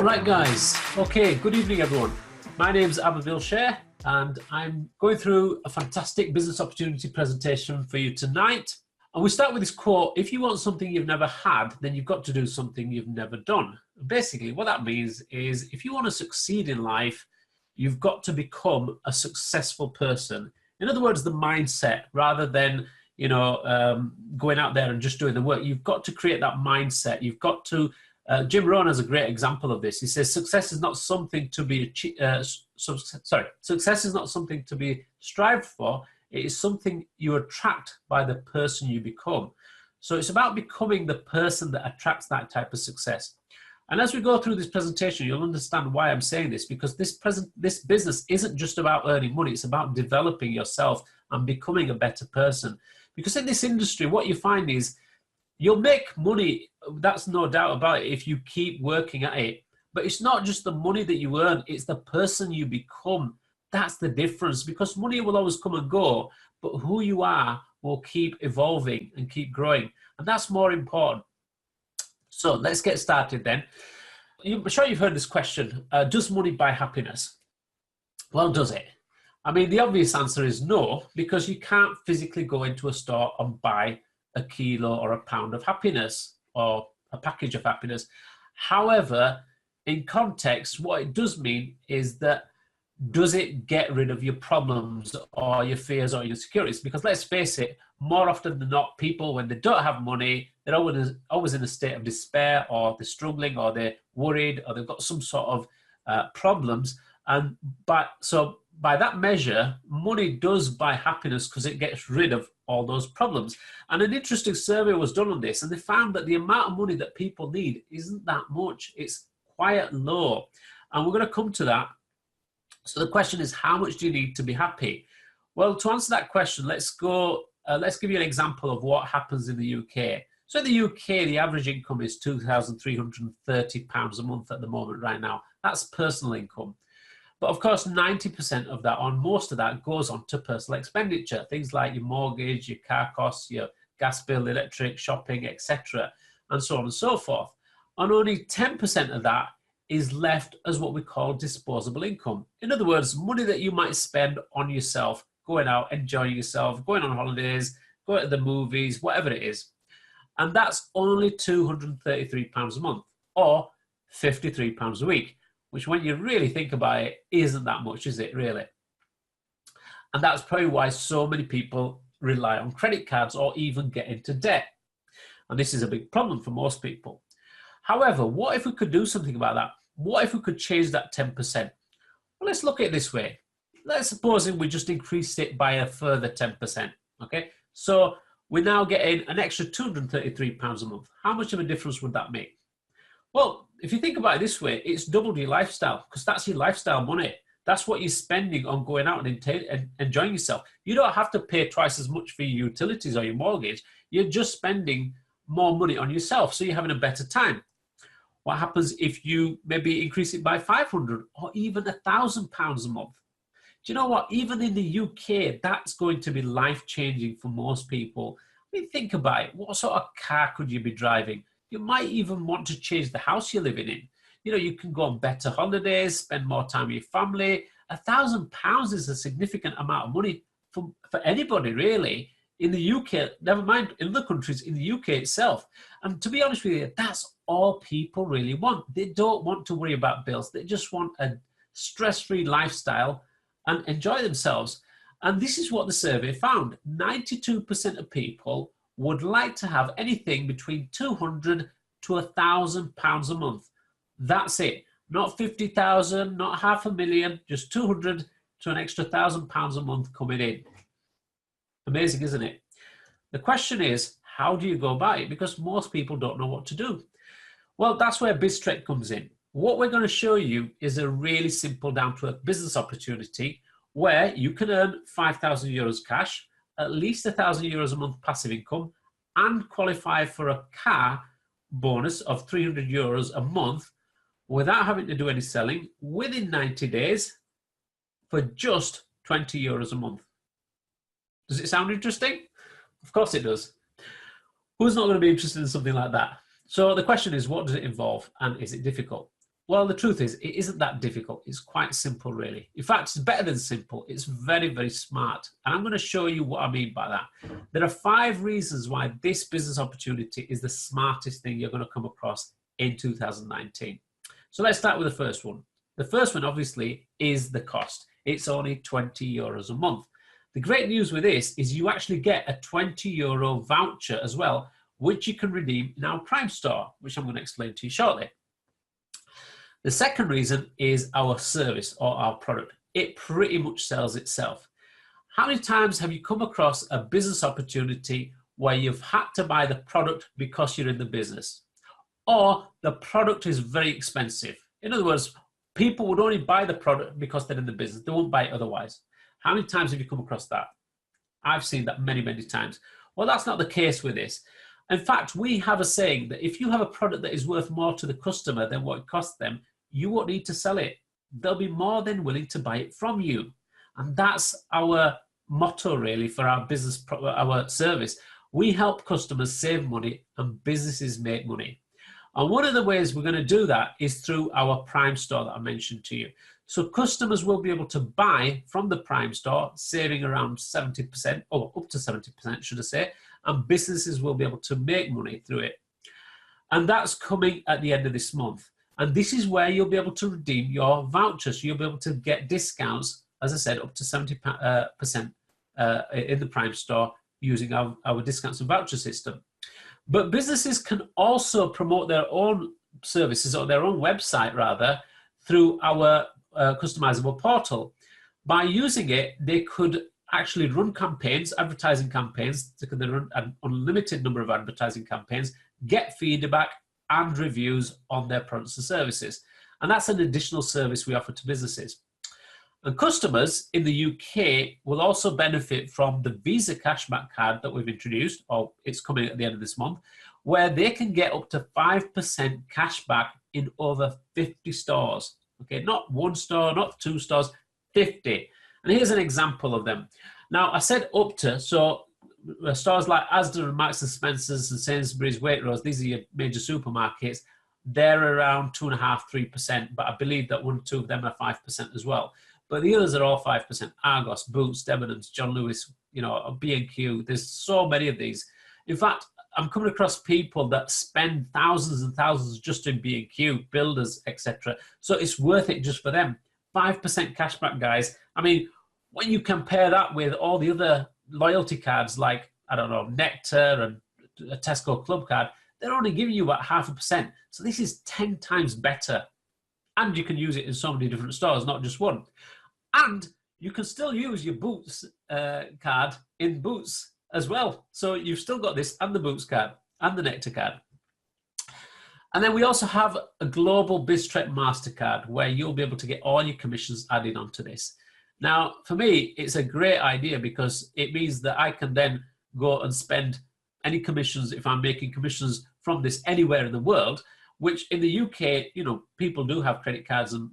Right guys, okay, good evening everyone. My name's Ababil Share and I'm going through a fantastic business opportunity presentation for you tonight. And we start with this quote: if you want something you've never had, then you've got to do something you've never done. Basically what that means is if you want to succeed in life, you've got to become a successful person. In other words, the mindset, rather than going out there and just doing the work. You've got to create that mindset. You've got to Jim Rohn has a great example of this. He says success is not something to be success is not something to be strived for. It is something you attract by the person you become. So it's about becoming the person that attracts that type of success. And as we go through this presentation, you'll understand why I'm saying this, because this business isn't just about earning money. It's about developing yourself and becoming a better person. Because in this industry, what you find is you'll make money, that's no doubt about it, if you keep working at it. But it's not just the money that you earn, it's the person you become. That's the difference, because money will always come and go, but who you are will keep evolving and keep growing. And that's more important. So let's get started then. I'm sure you've heard this question, does money buy happiness? Well, does it? I mean, the obvious answer is no, because you can't physically go into a store and buy a kilo or a pound of happiness or a package of happiness. However, in context, what it does mean is that does it get rid of your problems or your fears or your insecurities? Because let's face it, more often than not, people, when they don't have money, they're always in a state of despair, or they're struggling, or they're worried, or they've got some sort of problems. And by that measure, money does buy happiness because it gets rid of all those problems. And an interesting survey was done on this, and they found that the amount of money that people need isn't that much. It's quite low. And we're going to come to that. So the question is, how much do you need to be happy? Well, to answer that question, let's give you an example of what happens in the UK. So in the UK, the average income is £2,330 a month at the moment right now. That's personal income. But of course, 90% of that, or most of that, goes on to personal expenditure. Things like your mortgage, your car costs, your gas bill, electric, shopping, etc., and so on and so forth. And only 10% of that is left as what we call disposable income. In other words, money that you might spend on yourself, going out, enjoying yourself, going on holidays, going to the movies, whatever it is. And that's only £233 a month, or £53 a week, which when you really think about it, isn't that much, is it really? And that's probably why so many people rely on credit cards or even get into debt. And this is a big problem for most people. However, what if we could do something about that? What if we could change that 10%? Well, let's look at it this way. Let's suppose we just increased it by a further 10%, okay? So we're now getting an extra £233 a month. How much of a difference would that make? Well, if you think about it this way, it's doubled your lifestyle, because that's your lifestyle money. That's what you're spending on going out and enjoying yourself. You don't have to pay twice as much for your utilities or your mortgage. You're just spending more money on yourself, so you're having a better time. What happens if you maybe increase it by £500 or even £1,000 a month? Do you know what? Even in the UK, that's going to be life-changing for most people. I mean, think about it. What sort of car could you be driving? You might even want to change the house you're living in. You know, you can go on better holidays, spend more time with your family. £1,000 is a significant amount of money for anybody, really. In the UK, never mind in other countries, in the UK itself. And to be honest with you, that's all people really want. They don't want to worry about bills. They just want a stress-free lifestyle and enjoy themselves. And this is what the survey found. 92% of people would like to have anything between £200 to £1,000 a month. That's it. Not 50,000, not £500,000, just 200 to an extra £1,000 a month coming in. Amazing, isn't it? The question is, how do you go about it? Because most people don't know what to do. Well, that's where BizzTrek comes in. What we're going to show you is a really simple down-to-earth business opportunity where you can earn €5,000 cash, at least €1,000 a month passive income, and qualify for a car bonus of €300 a month without having to do any selling within 90 days for just €20 a month. Does it sound interesting? Of course it does. Who's not going to be interested in something like that? So the question is, what does it involve and is it difficult? Well, the truth is, it isn't that difficult. It's quite simple, really. In fact, it's better than simple. It's very, very smart. And I'm going to show you what I mean by that. There are 5 reasons why this business opportunity is the smartest thing you're going to come across in 2019. So let's start with the first one. The first one, obviously, is the cost. It's only €20 a month. The great news with this is you actually get a €20 voucher as well, which you can redeem in our Prime store, which I'm going to explain to you shortly. The second reason is our service or our product. It pretty much sells itself. How many times have you come across a business opportunity where you've had to buy the product because you're in the business? Or the product is very expensive. In other words, people would only buy the product because they're in the business. They won't buy it otherwise. How many times have you come across that? I've seen that many, many times. Well, that's not the case with this. In fact, we have a saying that if you have a product that is worth more to the customer than what it costs them, you won't need to sell it. They'll be more than willing to buy it from you. And that's our motto, really, for our business, our service. We help customers save money and businesses make money. And one of the ways we're going to do that is through our Prime store that I mentioned to you. So customers will be able to buy from the Prime store, saving around 70%, or up to 70%, should I say, and businesses will be able to make money through it. And that's coming at the end of this month. And this is where you'll be able to redeem your vouchers. You'll be able to get discounts, as I said, up to 70% in the Prime store using our discounts and voucher system. But businesses can also promote their own services, or their own website rather, through our customizable portal. By using it, they could actually run campaigns, advertising campaigns. They could run an unlimited number of advertising campaigns, get feedback and reviews on their products and services. And that's an additional service we offer to businesses. And customers in the UK will also benefit from the Visa cashback card that we've introduced, or it's coming at the end of this month, where they can get up to 5% cashback in over 50 stores. Okay, not 1 store, not 2 stores, 50. And here's an example of them. Now, I said up to, so stores like Asda and Marks and Spencer's and Sainsbury's, Waitrose, these are your major supermarkets, they're around 2.5–3%, but I believe that 1 or 2 of them are 5% as well. But the others are all 5%. Argos, Boots, Debenhams, John Lewis, you know, B&Q. There's so many of these. In fact, I'm coming across people that spend thousands and thousands just in B&Q, builders, etc. So it's worth it just for them. 5% cashback, guys. I mean, when you compare that with all the other loyalty cards like, I don't know, Nectar and a Tesco Club card, they're only giving you about 0.5%. So this is 10 times better. And you can use it in so many different stores, not just one. And you can still use your Boots card in Boots as well. So you've still got this and the Boots card and the Nectar card. And then we also have a global BizzTrek MasterCard where you'll be able to get all your commissions added onto this. Now, for me, it's a great idea because it means that I can then go and spend any commissions, if I'm making commissions from this anywhere in the world, which in the UK, you know, people do have credit cards and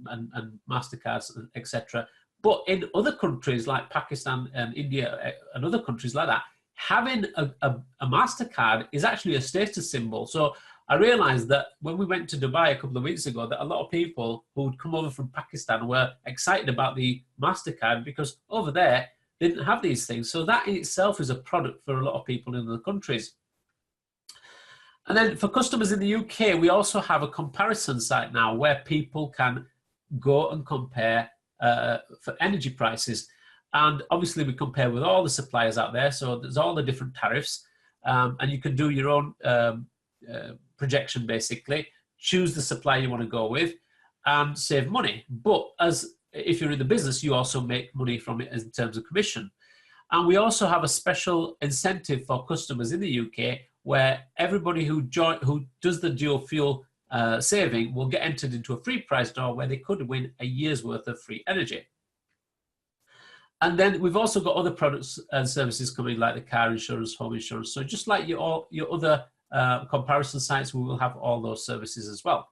MasterCards, etc. But in other countries like Pakistan and India and other countries like that, having a MasterCard is actually a status symbol. So I realized that when we went to Dubai a couple of weeks ago, that a lot of people who would come over from Pakistan were excited about the MasterCard because over there, they didn't have these things. So that in itself is a product for a lot of people in other countries. And then for customers in the UK, we also have a comparison site now where people can go and compare for energy prices. And obviously we compare with all the suppliers out there. So there's all the different tariffs and you can do your own projection basically, choose the supplier you want to go with and save money. But as if you're in the business, you also make money from it in terms of commission. And we also have a special incentive for customers in the UK where everybody who does the dual fuel saving will get entered into a free prize draw where they could win a year's worth of free energy. And then we've also got other products and services coming like the car insurance, home insurance. So just like your other comparison sites, we will have all those services as well.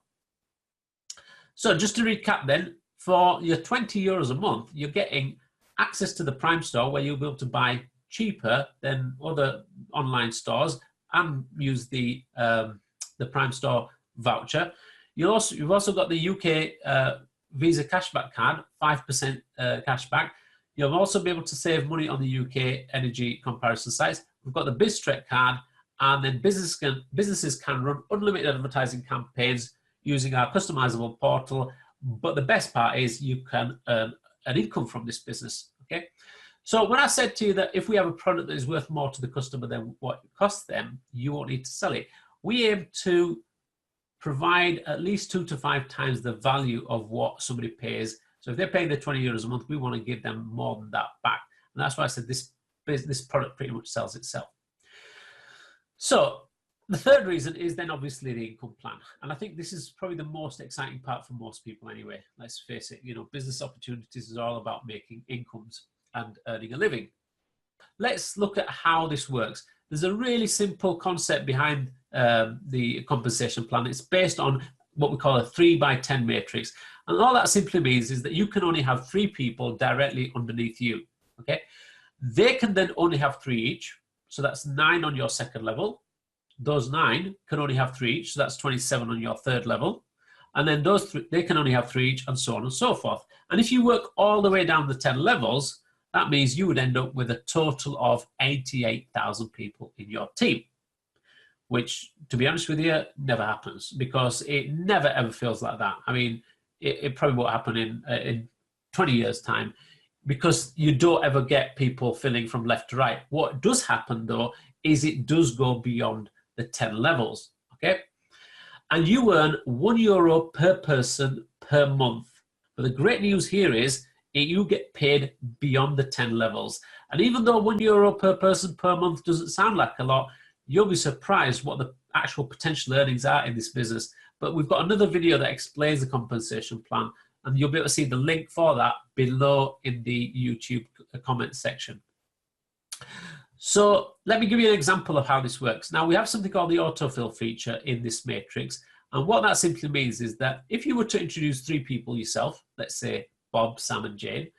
So just to recap then, for your €20 a month, you're getting access to the Prime store where you'll be able to buy cheaper than other online stores and use the Prime store voucher. You've also got the UK Visa cashback card, 5% cashback. You'll also be able to save money on the UK energy comparison sites. We've got the BizzTrek card, and then businesses can run unlimited advertising campaigns using our customizable portal. But the best part is you can earn an income from this business. Okay. So when I said to you that if we have a product that is worth more to the customer than what it costs them, you won't need to sell it. We aim to provide at least 2 to 5 times the value of what somebody pays. So if they're paying the €20 a month, we want to give them more than that back. And that's why I said this product pretty much sells itself. So the third reason is then obviously the income plan. And I think this is probably the most exciting part for most people anyway. Let's face it, you know, business opportunities is all about making incomes and earning a living. Let's look at how this works. There's a really simple concept behind the compensation plan. It's based on what we call a 3x10 matrix. And all that simply means is that you can only have 3 people directly underneath you, okay? They can then only have 3 each. So that's 9 on your second level. Those 9 can only have 3 each. So that's 27 on your third level. And then those 3, they can only have 3 each, and so on and so forth. And if you work all the way down the 10 levels, that means you would end up with a total of 88,000 people in your team, which, to be honest with you, never happens, because it never ever feels like that. I mean, it probably won't happen in 20 years' time, because you don't ever get people filling from left to right. What does happen, though, is it does go beyond the 10 levels, okay? And you earn €1 per person per month. But the great news here is you get paid beyond the 10 levels. And even though €1 per person per month doesn't sound like a lot, you'll be surprised what the actual potential earnings are in this business. But we've got another video that explains the compensation plan, and you'll be able to see the link for that below in the YouTube comments section. So let me give you an example of how this works. Now, we have something called the autofill feature in this matrix. And what that simply means is that if you were to introduce 3 people yourself, let's say Bob, Sam, and Jane,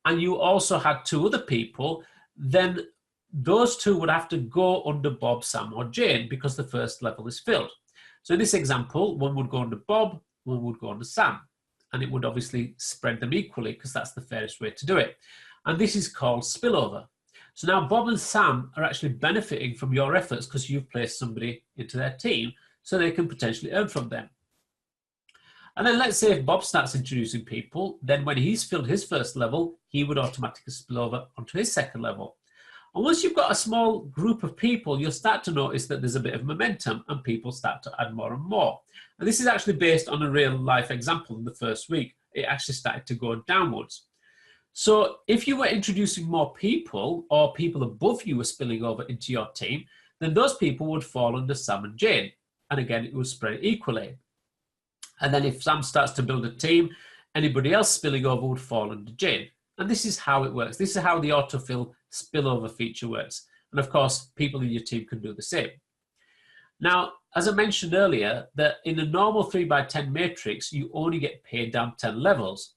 and you also had 2 other people, then those 2 would have to go under Bob, Sam, or Jane, because the first level is filled. So in this example, one would go under Bob, one would go under Sam, and it would obviously spread them equally, because that's the fairest way to do it. And this is called spillover. So now Bob and Sam are actually benefiting from your efforts, because you've placed somebody into their team, so they can potentially earn from them. And then let's say if Bob starts introducing people, then when he's filled his first level, he would automatically spill over onto his second level. And once you've got a small group of people, you'll start to notice that there's a bit of momentum, and people start to add more and more. And this is actually based on a real life example. In the first week, it actually started to go downwards. So if you were introducing more people, or people above you were spilling over into your team, then those people would fall under Sam and Jane. And again, it would spread equally. And then if Sam starts to build a team, anybody else spilling over would fall under Jane. And this is how it works. This is how the autofill spillover feature works. And of course, people in your team can do the same. Now, as I mentioned earlier, that in a normal 3x10 matrix, you only get paid down 10 levels.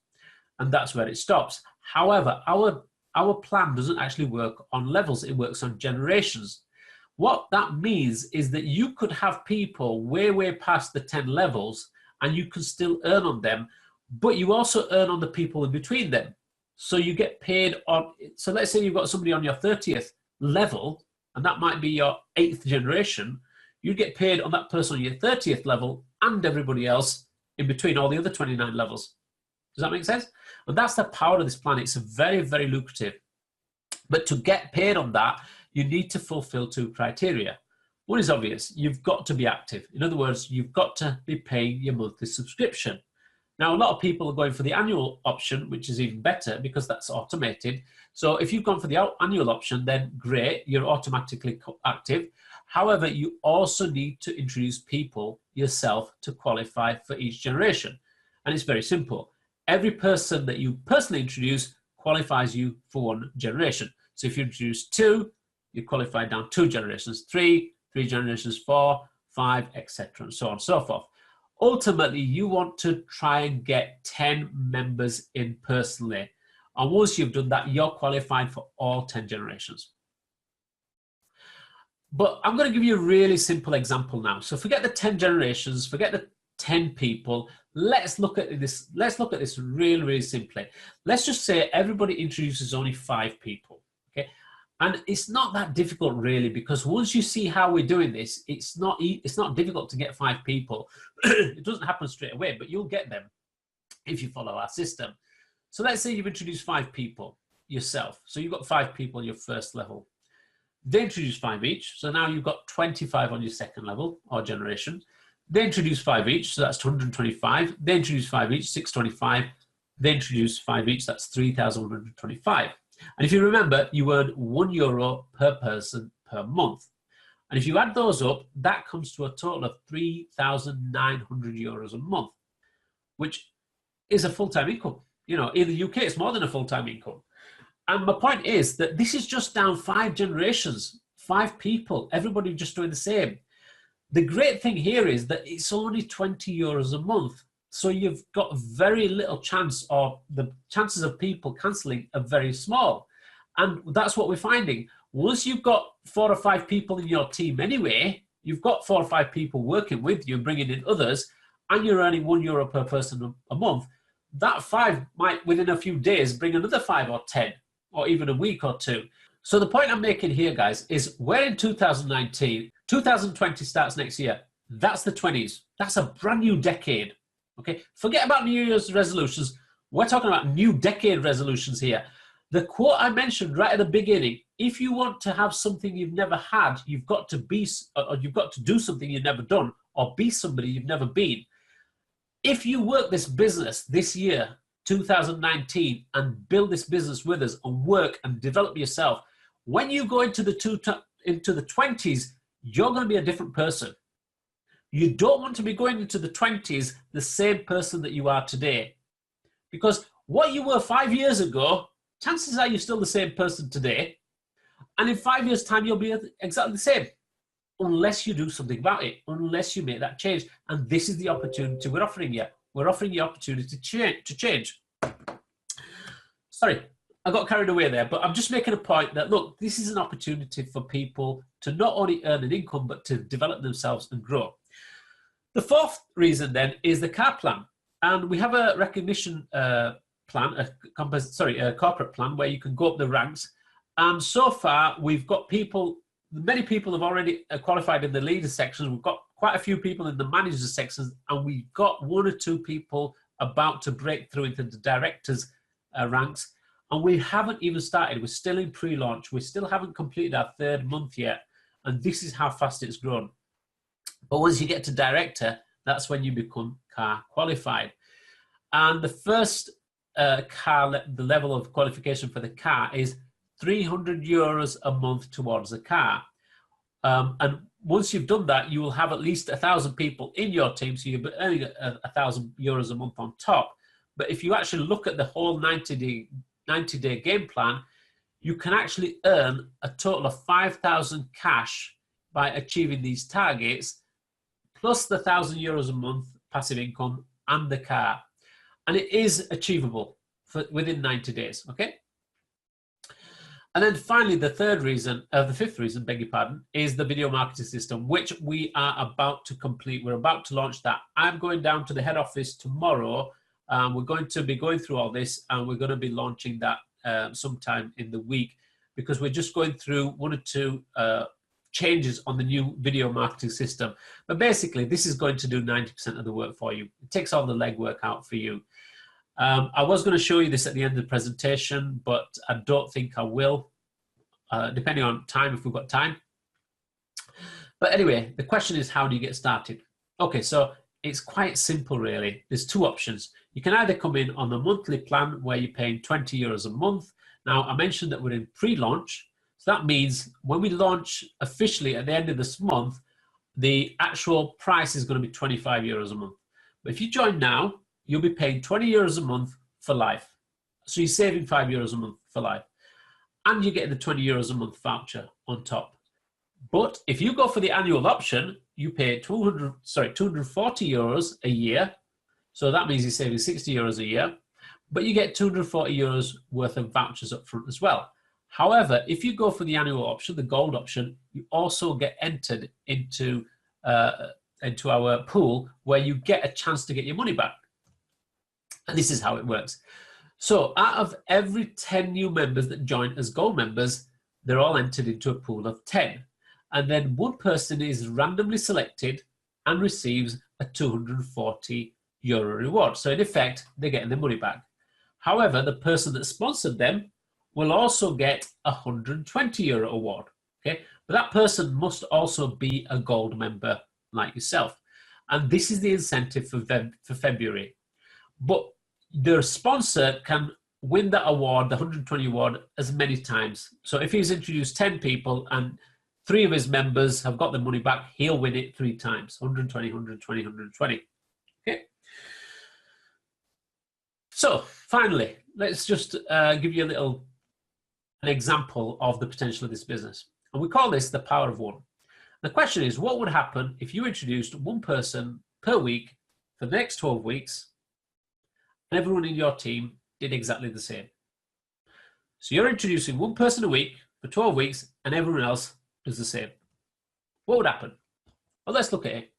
And that's where it stops. However, our plan doesn't actually work on levels. It works on generations. What that means is that you could have people way past the 10 levels, and you can still earn on them, but you also earn on the people in between them. So you get paid on, so let's say you've got somebody on your 30th level, and that might be your 8th generation, you get paid on that person on your 30th level and everybody else in between, all the other 29 levels. Does that make sense? And that's the power of this plan. It's very lucrative. But to get paid on that, you need to fulfill 2 criteria. One is obvious. You've got to be active. In other words, you've got to be paying your monthly subscription. Now, a lot of people are going for the annual option, which is even better because that's automated. So if you've gone for the annual option, then great, you're automatically active. However, you also need to introduce people yourself to qualify for each generation. And it's very simple. Every person that you personally introduce qualifies you for 1 generation. So if you introduce 2, you qualify down 2 generations, 3 generations, 4, 5, etc., and so on and so forth. Ultimately, you want to try and get 10 members in personally. And once you've done that, you're qualified for all 10 generations. But I'm going to give you a really simple example now. So forget the 10 generations, forget 10 people. Let's look at this. Let's look at this really, really simply. Let's just say everybody introduces only 5 people. Okay, and it's not that difficult really, because once you see how we're doing this, it's not difficult to get 5 people. It doesn't happen straight away, but you'll get them if you follow our system. So let's say you've introduced 5 people yourself. So you've got 5 people on your first level. They introduce 5 each. So now you've got 25 on your second level or generation. They introduce 5 each. So that's 225. They introduce 5 each, 625. They introduce 5 each. That's 3,125. And if you remember, you earn €1 per person per month. And if you add those up, that comes to a total of €3,900 a month, which is a full-time income. You know, in the UK, it's more than a full-time income. And my point is that this is just down 5 generations, 5 people, everybody just doing the same. The great thing here is that it's only €20 a month. So you've got very little chance, or the chances of people cancelling are very small. And that's what we're finding. Once you've got 4 or 5 people in your team anyway, you've got 4 or 5 people working with you, bringing in others, and you're earning €1 per person a month, that 5 might, within a few days, bring another 5 or 10, or even a week or 2. So the point I'm making here, guys, is we're in 2019, 2020 starts next year. That's the 20s. That's a brand new decade. Okay, forget about New Year's resolutions. We're talking about new decade resolutions here. The quote I mentioned right at the beginning, if you want to have something you've never had, you've got to be, or you've got to do something you've never done, or be somebody you've never been. If you work this business this year, 2019, and build this business with us and work and develop yourself, when you go into the 20s, you're going to be a different person. You don't want to be going into the 20s the same person that you are today. Because what you were 5 years ago, chances are you're still the same person today. And in 5 years' time, you'll be exactly the same. Unless you do something about it, unless you make that change. And this is the opportunity we're offering you. We're offering you opportunity to change. Sorry, I got carried away there, but I'm just making a point that, look, this is an opportunity for people to not only earn an income, but to develop themselves and grow. The 4th reason then is the car plan. And we have a recognition plan, a corporate plan where you can go up the ranks. And so far, we've got people, many people have already qualified in the leader sections. We've got quite a few people in the manager sections, and we've got 1 or 2 people about to break through into the directors ranks. And we haven't even started. We're still in pre-launch. We still haven't completed our 3rd month yet. And this is how fast it's grown. But once you get to director, that's when you become car qualified. And the first the level of qualification for the car is €300 a month towards a car. And once you've done that, you will have at least 1,000 people in your team, so you'll be earning €1,000 a month on top. But if you actually look at the whole 90-day game plan, you can actually earn a total of 5,000 cash by achieving these targets, plus the €1,000 a month passive income and the car. And it is achievable within 90 days, okay? And then finally, the 5th reason, beg your pardon, is the video marketing system, which we are about to complete. We're about to launch that. I'm going down to the head office tomorrow. We're going to be going through all this, and we're going to be launching that sometime in the week, because we're just going through 1 or 2 changes on the new video marketing system. But basically, this is going to do 90% of the work for you. It takes all the legwork out for you. I was going to show you this at the end of the presentation, but I don't think I will, depending on time, if we've got time. But anyway, the question is, how do you get started? Okay, so it's quite simple, really. There's 2 options. You can either come in on the monthly plan where you're paying €20 a month. Now, I mentioned that we're in pre-launch. So that means when we launch officially at the end of this month, the actual price is going to be €25 a month. But if you join now, you'll be paying €20 a month for life. So you're saving €5 a month for life. And you're getting the €20 a month voucher on top. But if you go for the annual option, you pay €240 a year. So that means you're saving €60 a year. But you get €240 worth of vouchers up front as well. However, if you go for the annual option, the gold option, you also get entered into a our pool where you get a chance to get your money back. And this is how it works. So out of every 10 new members that join as gold members, they're all entered into a pool of 10. And then one person is randomly selected and receives a €240 reward. So in effect, they're getting their money back. However, the person that sponsored them will also get a €120 award. Okay, but that person must also be a gold member like yourself. And this is the incentive for February. But the sponsor can win that award, the 120 award, as many times. So if he's introduced 10 people and 3 of his members have got their money back, he'll win it 3 times, 120, 120, 120. Okay. So finally, let's just give you an example of the potential of this business. And we call this the power of one. The question is, what would happen if you introduced one person per week for the next 12 weeks, and everyone in your team did exactly the same? So you're introducing one person a week for 12 weeks, and everyone else does the same. What would happen? Well, let's look at it.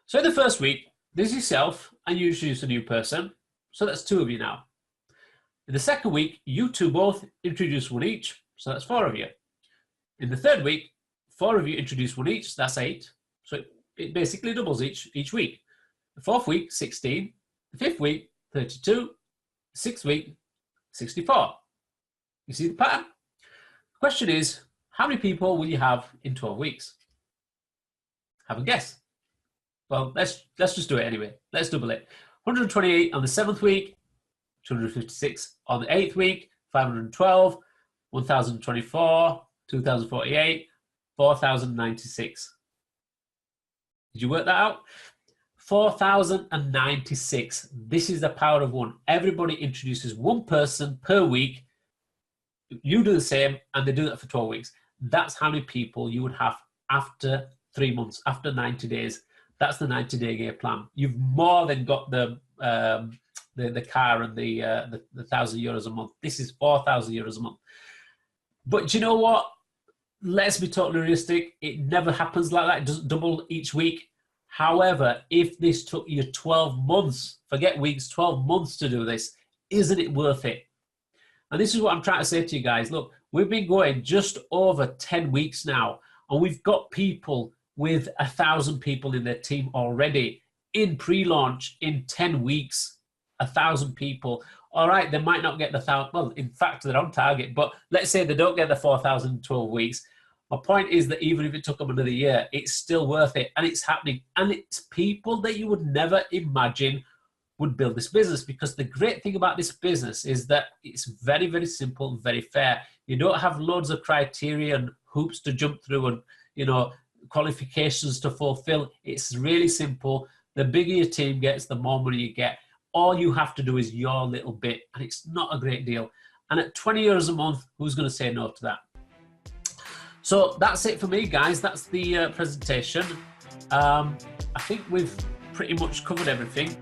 So in the first week, there's yourself, and you introduce a new person. So that's 2 of you now. In the second week, you 2 both introduce 1 each. So that's 4 of you. In the third week, 4 of you introduce 1 each. So that's 8. So it basically doubles each week. The fourth week, 16. The fifth week, 32. The 6th week, 64. You see the pattern? The question is, how many people will you have in 12 weeks? Have a guess. Well, let's just do it anyway. Let's double it. 128 on the 7th week, 256 on the 8th week, 512, 1024, 2048, 4096. Did you work that out? 4096. This is the power of one. Everybody introduces one person per week. You do the same, and they do that for 12 weeks. That's how many people you would have after 3 months, after 90 days. That's the 90-day game plan. You've more than got the car and the €1,000 a month. This is €4,000 a month. But do you know what? Let's be totally realistic. It never happens like that. It doesn't double each week. However, if this took you 12 months, forget weeks, 12 months to do this, isn't it worth it? And this is what I'm trying to say to you guys. Look, we've been going just over 10 weeks now, and we've got people with 1,000 people in their team already in pre-launch in 10 weeks. 1,000 people. All right, they might not get the 1,000. Well, in fact, they're on target, but let's say they don't get the 4,000 in 12 weeks. My point is that even if it took them another year, it's still worth it, and it's happening. And it's people that you would never imagine would build this business, because the great thing about this business is that it's very, very simple, very fair. You don't have loads of criteria and hoops to jump through and, you know, qualifications to fulfill. It's really simple. The bigger your team gets, the more money you get. All you have to do is your little bit, and it's not a great deal. And at €20 a month, who's going to say no to that? So that's it for me, guys. That's the presentation. I think we've pretty much covered everything.